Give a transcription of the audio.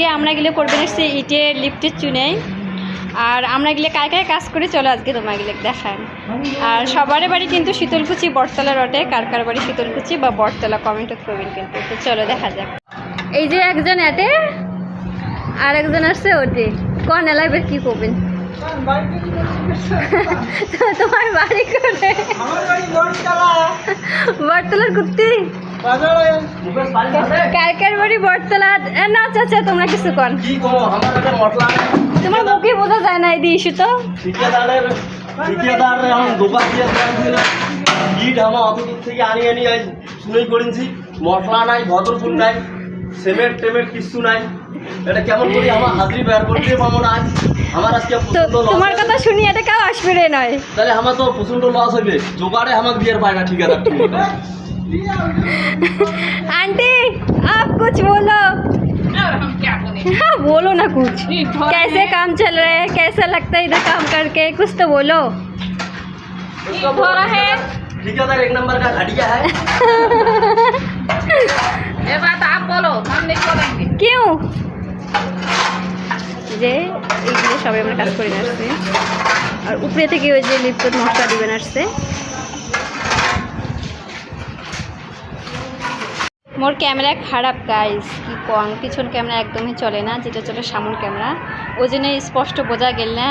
ইটে আমরা গেলে করবেন এসে ইটে লিফটের চুনেই। আর আমরা গেলে কায় কায় কাজ করে চলো আজকে তোমার গেলে দেখান। আর সবার বাড়ি কিন্তু শীতলকুচি বটতলা রটে, কার কার বাড়ি শীতলকুচি বা বটতলা কমেন্ট করবেন কিন্তু। তো চলো দেখা যাক। এই যে একজন এটে আর একজন আসছে ওটে, কোন এলাকায় কি করবেন? তোমার বাড়ি করে বটতলার কুত্তি, কার বাড়ি বটতলা না? চাচা তোমরা কিছু কন, তোমার মুখে বোঝা যায় না। এই দিস তো মশলা নাই, ভদ্রপুর নাই, সিমেন্ট টেমেন্ট কিছু নাই। এটা কেমন করি আমার হাজিরি বের করতে পারবো না আজ। আমার আজকে তোমার কথা শুনি এটা কেউ আসবে রে নয়, তাহলে আমার তো প্রচন্ড লস হবে। জোগাড়ে আমাকে বিয়ের পায় না ঠিকাদার। आंटी आप कुछ बोलो। हाँ बोलो ना कुछ, कैसे काम चल रहा है, कैसा लगता है इधर काम करके, कुछ तो बोलो। ठेकेदार एक नंबर का घटिया है। ये बात आप बोलो, हम नहीं बोलेंगे। क्यों? যে এইগুলো সবাই আমরা কাজ করে আসছে, আর উপরে থেকে ওই যে লিফট মশলা দিবেন আসছে। মোর ক্যামেরা খারাপ গাইস, কি কম, পিছন ক্যামেরা একদমই চলে না, যেটা চলে সামন ক্যামেরা, ওই জন্য স্পষ্ট বোঝা গেল না।